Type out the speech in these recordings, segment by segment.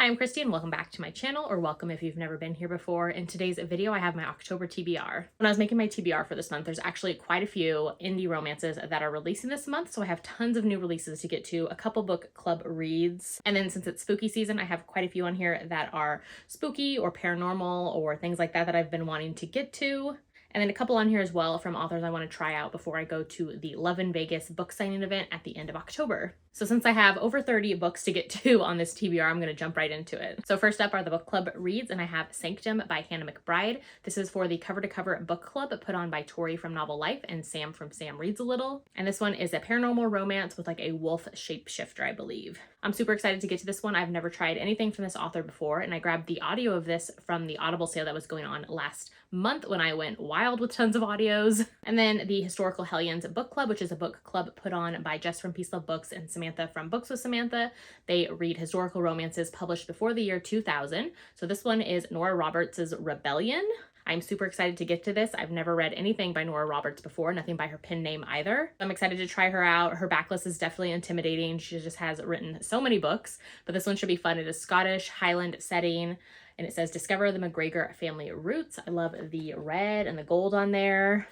Hi, I'm Christy and welcome back to my channel, or welcome if you've never been here before. In today's video, I have my October TBR. When I was making my TBR for this month, there's actually quite a few indie romances that are releasing this month, so I have tons of new releases to get to, a couple book club reads, and then since it's spooky season, I have quite a few on here that are spooky or paranormal or things like that that I've been wanting to get to. And then a couple on here as well from authors I want to try out before I go to the Love in Vegas book signing event at the end of October. So since I have over 30 books to get to on this TBR, I'm going to jump right into it. So first up are the book club reads, and I have Sanctum by Hannah McBride. This is for the Cover to Cover book club put on by Tori from Novel Life and Sam from Sam Reads a Little. And this one is a paranormal romance with like a wolf shapeshifter, I believe. I'm super excited to get to this one. I've never tried anything from this author before, and I grabbed the audio of this from the Audible sale that was going on last month when I went wild with tons of audios. And then the Historical Hellions book club, which is a book club put on by Jess from Peace Love Books and Samantha from Books with Samantha. They read historical romances published before the year 2000. So this one is Nora Roberts' Rebellion. I'm super excited to get to this. I've never read anything by Nora Roberts before, nothing by her pen name either. I'm excited to try her out. Her backlist is definitely intimidating. She just has written so many books, but this one should be fun. It is Scottish Highland setting, and it says Discover the McGregor family roots. I love the red and the gold on there.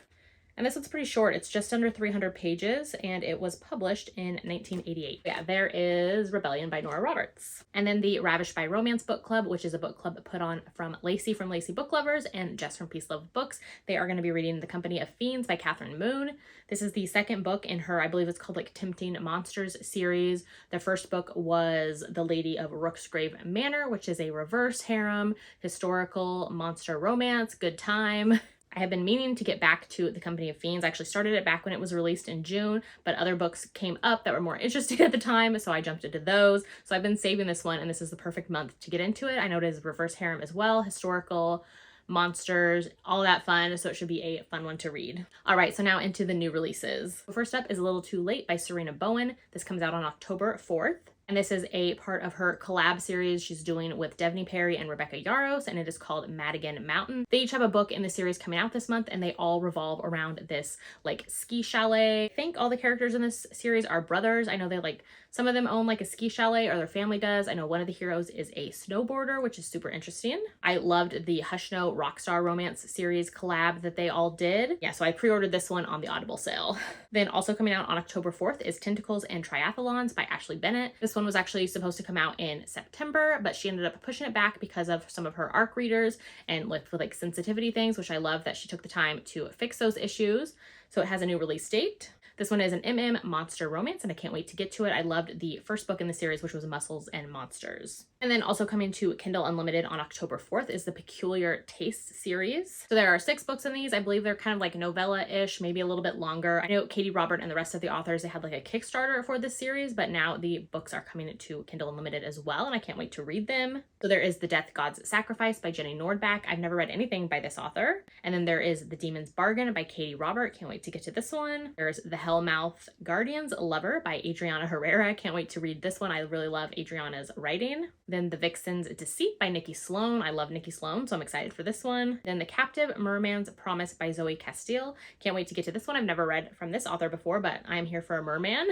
And this one's pretty short. It's just under 300 pages, and it was published in 1988. Yeah, there is Rebellion by Nora Roberts. And then the Ravished by Romance book club, which is a book club put on from Lacey from Lacey Book Lovers and Jess from Peace Love Books. They are going to be reading The Company of Fiends by Catherine Moon. This is the second book in her, I believe it's called like Tempting Monsters series. The first book was The Lady of Rooksgrave Manor, which is a reverse harem, historical monster romance, good time. I have been meaning to get back to The Company of Fiends. I actually started it back when it was released in June, but other books came up that were more interesting at the time, so I jumped into those. So I've been saving this one, and this is the perfect month to get into it. I know it is reverse harem as well, historical, monsters, all that fun, so it should be a fun one to read. All right, so now into the new releases. First up is A Little Too Late by Serena Bowen. This comes out on October 4th. And this is a part of her collab series she's doing with Devney Perry and Rebecca Yarros, and it is called Madigan Mountain. They each have a book in the series coming out this month, and they all revolve around this like ski chalet. I think all the characters in this series are brothers. I know they like, some of them own like a ski chalet, or their family does. I know one of the heroes is a snowboarder, which is super interesting. I loved the Hushno Rockstar Romance series collab that they all did. Yeah, so I pre-ordered this one on the Audible sale. Then also coming out on October 4th is Tentacles and Triathlons by Ashley Bennett. This one was actually supposed to come out in September, but she ended up pushing it back because of some of her ARC readers and with like sensitivity things, which I love that she took the time to fix those issues. So it has a new release date. This one is an MM monster romance, and I can't wait to get to it. I loved the first book in the series, which was Muscles and Monsters. And then also coming to Kindle Unlimited on October 4th is the Peculiar Tastes series. So there are 6 books in these. I believe they're kind of like novella-ish, maybe a little bit longer. I know Katie Robert and the rest of the authors, they had like a Kickstarter for this series, but now the books are coming to Kindle Unlimited as well, and I can't wait to read them. So there is The Death God's Sacrifice by Jenny Nordbak. I've never read anything by this author. And then there is The Demon's Bargain by Katie Robert. Can't wait to get to this one. There's The Hellmouth Guardian's Lover by Adriana Herrera. Can't wait to read this one. I really love Adriana's writing. Then The VIXEN'S DECEIT by Nikki Sloan. I love Nikki Sloan, so I'm excited for this one. Then The Captive Merman's Promise by Zoe Castile. Can't wait to get to this one. I've never read from this author before, but I am here for a merman.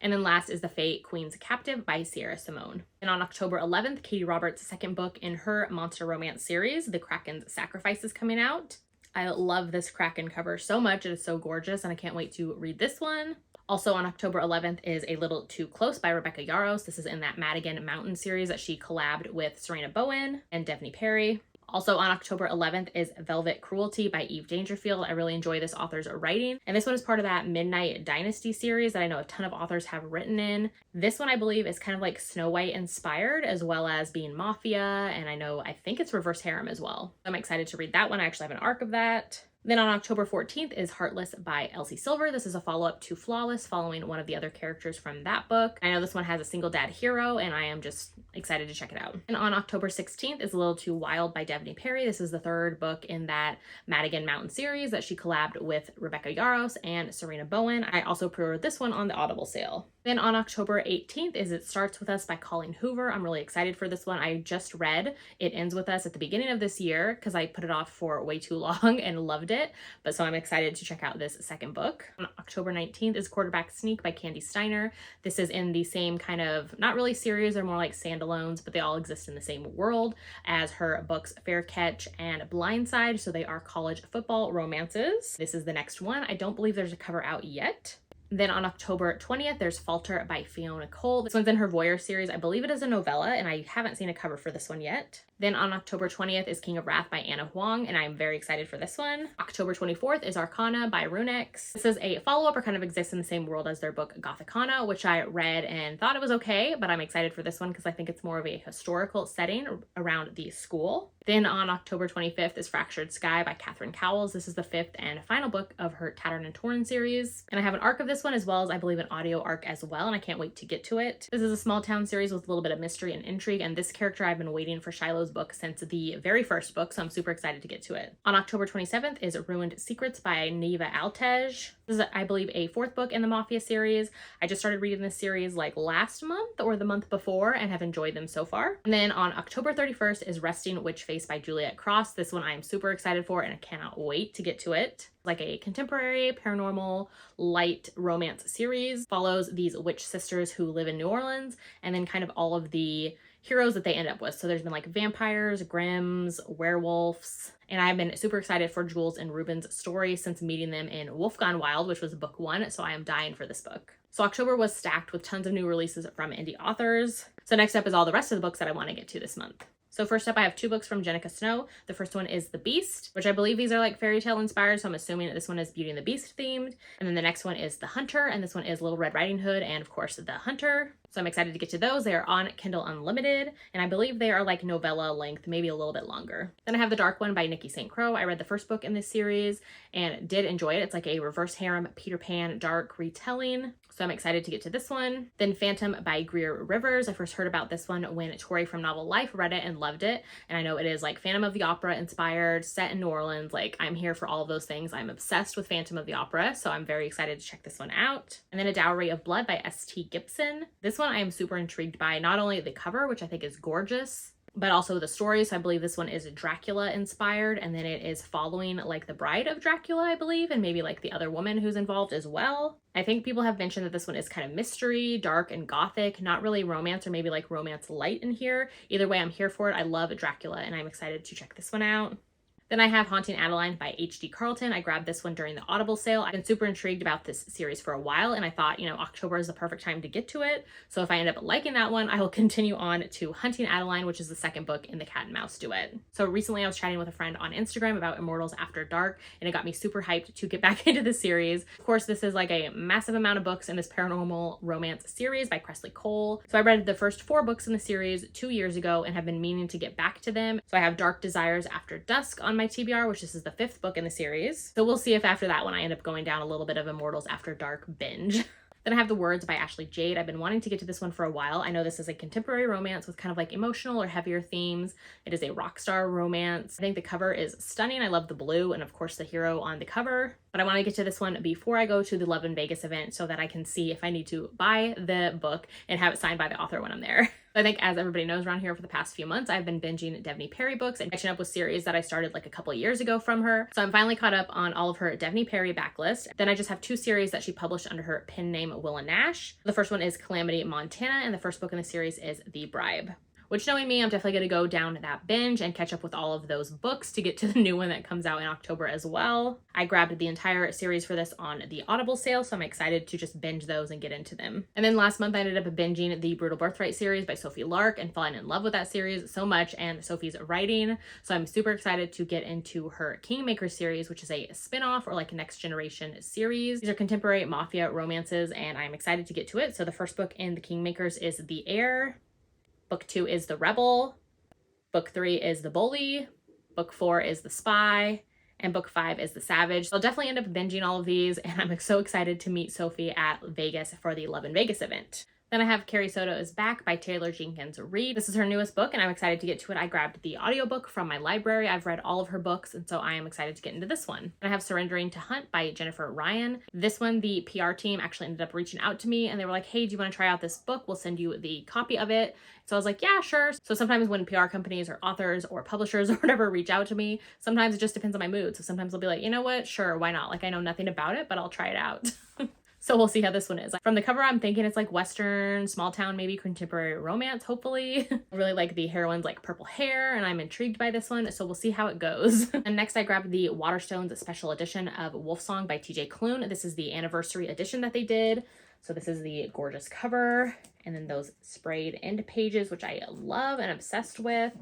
And then last is The Fate Queen's Captive by Sierra Simone. And on October 11th, Katie Roberts' second book in her monster romance series, The Kraken's Sacrifice, is coming out. I love this Kraken cover so much. It is so gorgeous, and I can't wait to read this one. Also on October 11th is A Little Too Close by Rebecca Yarros. This is in that Madigan Mountain series that she collabed with Serena Bowen and Devney Perry. Also on October 11th is Velvet Cruelty by Eve Dangerfield. I really enjoy this author's writing. And this one is part of that Midnight Dynasty series that I know a ton of authors have written in. This one I believe is kind of like Snow White inspired, as well as being Mafia. And I think it's reverse harem as well. I'm excited to read that one. I actually have an arc of that. Then on October 14th is Heartless by Elsie Silver. This is a follow-up to Flawless, following one of the other characters from that book. I know this one has a single dad hero, and I am just excited to check it out. And on October 16th is A Little Too Wild by Devney Perry. This is the third book in that Madigan Mountain series that she collabed with Rebecca Yarros and Serena Bowen. I also pre-ordered this one on the Audible sale. Then on October 18th is It Starts With Us by Colleen Hoover. I'm really excited for this one. I just read It Ends With Us at the beginning of this year because I put it off for way too long and loved it. But so I'm excited to check out this second book. On October 19th is Quarterback Sneak by Candy Steiner. This is in the same kind of, not really series, they're more like standalones, but they all exist in the same world as her books Fair Catch and Blindside. So they are college football romances. This is the next one. I don't believe there's a cover out yet. Then on October 20th, there's Falter by Fiona Cole. This one's in her Voyeur series. I believe it is a novella, and I haven't seen a cover for this one yet. Then on October 20th is King of Wrath by Anna Huang, and I'm very excited for this one. October 24th is Arcana by Runex. This is a follow-up or kind of exists in the same world as their book Gothicana, which I read and thought it was okay, but I'm excited for this one because I think it's more of a historical setting around the school. Then on October 25th is Fractured Sky by Catherine Cowles. This is the 5th and final book of her Tattered and Torn series. And I have an arc of this one as well as I believe an audio arc as well, and I can't wait to get to it. This is a small town series with a little bit of mystery and intrigue, and this character I've been waiting for Shiloh's book since the very first book, so I'm super excited to get to it. On October 27th is Ruined Secrets by Neva Altej. This is, I believe, a 4th book in the Mafia series. I just started reading this series like last month or the month before and have enjoyed them so far. And then on October 31st is Resting Witch Face by Juliet Cross. This one I am super excited for and I cannot wait to get to it. Like a contemporary paranormal light romance series, follows these witch sisters who live in New Orleans and then kind of all of the heroes that they end up with. So there's been like vampires, Grimms, werewolves, and I've been super excited for Jules and Ruben's story since meeting them in Wolf Gone Wild, which was book 1, so I am dying for this book. So October was stacked with tons of new releases from indie authors. So next up is all the rest of the books that I want to get to this month. So first up, I have 2 books from Jenica Snow. The first one is The Beast, which I believe these are like fairy tale inspired, so I'm assuming that this one is Beauty and the Beast themed. And then the next one is The Hunter, and this one is Little Red Riding Hood and of course The Hunter. So I'm excited to get to those. They are on Kindle Unlimited, and I believe they are like novella length, maybe a little bit longer. Then I have The Dark One by Nikki St. Crow. I read the first book in this series and did enjoy it. It's like a reverse harem Peter Pan dark retelling. So I'm excited to get to this one. Then Phantom by Greer Rivers. I first heard about this one when Tori from Novel Life read it and loved it. And I know it is like Phantom of the Opera inspired, set in New Orleans. Like I'm here for all of those things. I'm obsessed with Phantom of the Opera, so I'm very excited to check this one out. And then A Dowry of Blood by S.T. Gibson. This one I am super intrigued by, not only the cover, which I think is gorgeous, but also the story. So I believe this one is Dracula inspired, and then it is following like the bride of Dracula, I believe, and maybe like the other woman who's involved as well. I think people have mentioned that this one is kind of mystery, dark, and gothic, not really romance, or maybe like romance light in here. Either way, I'm here for it. I love Dracula, and I'm excited to check this one out. Then I have Haunting Adeline by H.D. Carlton. I grabbed this one during the Audible sale. I've been super intrigued about this series for a while, and I thought, you know, October is the perfect time to get to it. So if I end up liking that one, I will continue on to Hunting Adeline, which is the second book in the Cat and Mouse duet. So recently I was chatting with a friend on Instagram about Immortals After Dark, and it got me super hyped to get back into the series. Of course, this is like a massive amount of books in this paranormal romance series by Cressley Cole. So I read the first 4 books in the series 2 years ago and have been meaning to get back to them. So I have Dark Desires After Dusk on my TBR, which this is the 5th book in the series. So we'll see if after that one I end up going down a little bit of Immortals After Dark binge. Then I have The Words by Ashley Jade. I've been wanting to get to this one for a while. I know this is a contemporary romance with kind of like emotional or heavier themes. It is a rock star romance. I think the cover is stunning. I love the blue and of course the hero on the cover. But I want to get to this one before I go to the Love in Vegas event so that I can see if I need to buy the book and have it signed by the author when I'm there. I think as everybody knows around here for the past few months, I've been binging Devney Perry books and catching up with series that I started like a couple of years ago from her. So I'm finally caught up on all of her Devney Perry backlist. Then I just have 2 series that she published under her pen name Willa Nash. The first one is Calamity Montana, and the first book in the series is The Bribe. Which, knowing me, I'm definitely going to go down that binge and catch up with all of those books to get to the new one that comes out in October as well. I grabbed the entire series for this on the Audible sale, so I'm excited to just binge those and get into them. And then last month, I ended up binging the Brutal Birthright series by Sophie Lark and falling in love with that series so much and Sophie's writing. So I'm super excited to get into her Kingmaker series, which is a spin-off or like a next generation series. These are contemporary mafia romances, and I'm excited to get to it. So the first book in the Kingmakers is The Heir. Book 2 is The Rebel. Book 3 is The Bully. Book 4 is The Spy. And book 5 is The Savage. So I'll definitely end up binging all of these, and I'm so excited to meet Sophie at Vegas for the Love in Vegas event. Then I have Carrie Soto is Back by Taylor Jenkins Reid. This is her newest book and I'm excited to get to it. I grabbed the audiobook from my library. I've read all of her books and so I am excited to get into this one. And I have Surrendering to Hunt by Jennifer Ryan. This one, the PR team actually ended up reaching out to me and they were like, hey, do you want to try out this book? We'll send you the copy of it. So I was like, yeah, sure. So sometimes when PR companies or authors or publishers or whatever reach out to me, sometimes it just depends on my mood. So sometimes I'll be like, you know what? Sure, why not? Like I know nothing about it, but I'll try it out. So we'll see how this one is. From the cover, I'm thinking it's like Western, small town, maybe contemporary romance, hopefully. I really like the heroine's like purple hair and I'm intrigued by this one. So we'll see how it goes. And next I grabbed the Waterstones special edition of Wolfsong by TJ Klune. This is the anniversary edition that they did. So this is the gorgeous cover and then those sprayed end pages, which I love and obsessed with.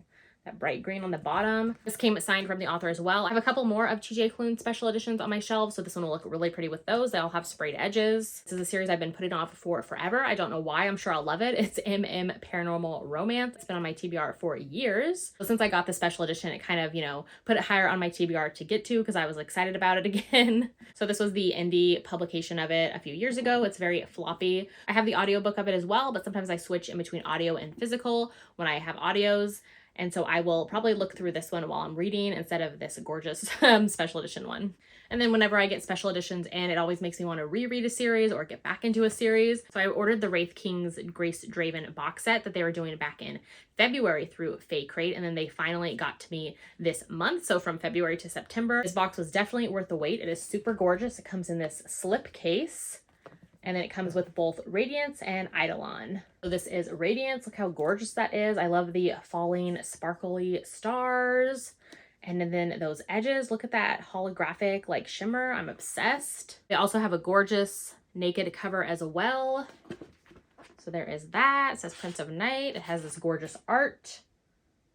That bright green on the bottom. This came signed from the author as well. I have a couple more of TJ Klune special editions on my shelf, so this one will look really pretty with those. They all have sprayed edges. This is a series I've been putting off for forever. I don't know why. I'm sure I'll love it. It's MM Paranormal Romance. It's been on my TBR for years. So since I got the special edition, it kind of, you know, put it higher on my TBR to get to because I was excited about it again. So this was the indie publication of it a few years ago. It's very floppy. I have the audiobook of it as well, but sometimes I switch in between audio and physical when I have audios. And so I will probably look through this one while I'm reading instead of this gorgeous special edition one. And then whenever I get special editions and it always makes me want to reread a series or get back into a series. So I ordered the Wraith King's Grace Draven box set that they were doing back in February through Fake Crate. And then they finally got to me this month. So from February to September, this box was definitely worth the wait. It is super gorgeous. It comes in this slip case. And then it comes with both Radiance and Eidolon. So this is Radiance. Look how gorgeous that is. I love the falling sparkly stars. And then those edges, look at that holographic like shimmer. I'm obsessed. They also have a gorgeous naked cover as well. So there is that. It says Prince of Night. It has this gorgeous art.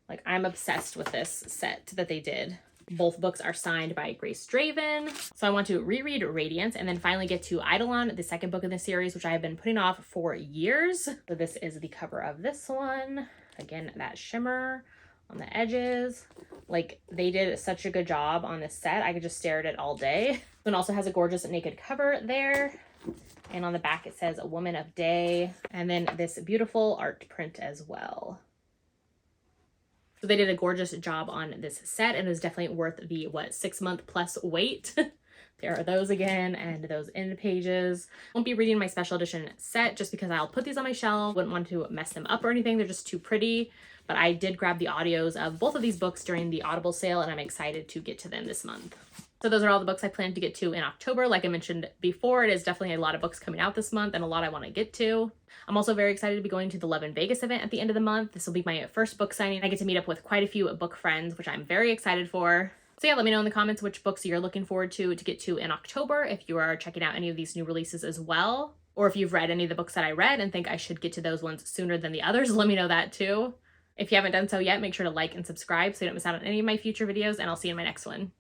Like I'm obsessed with this set that they did. Both books are signed by Grace Draven. So I want to reread Radiance and then finally get to Eidolon, the second book in the series, which I have been putting off for years. So this is the cover of this one. Again, that shimmer on the edges. Like they did such a good job on this set. I could just stare at it all day. It also has a gorgeous naked cover there. And on the back it says A Woman of Day. And then this beautiful art print as well. So they did a gorgeous job on this set and it was definitely worth the, 6-month plus wait. There are those again and those end pages. Won't be reading my special edition set just because I'll put these on my shelf. Wouldn't want to mess them up or anything. They're just too pretty. But I did grab the audios of both of these books during the Audible sale and I'm excited to get to them this month. So those are all the books I plan to get to in October. Like I mentioned before, it is definitely a lot of books coming out this month and a lot I want to get to. I'm also very excited to be going to the Love in Vegas event at the end of the month. This will be my first book signing. I get to meet up with quite a few book friends, which I'm very excited for. So yeah, let me know in the comments which books you're looking forward to get to in October, if you are checking out any of these new releases as well. Or if you've read any of the books that I read and think I should get to those ones sooner than the others, let me know that too. If you haven't done so yet, make sure to like and subscribe so you don't miss out on any of my future videos, and I'll see you in my next one.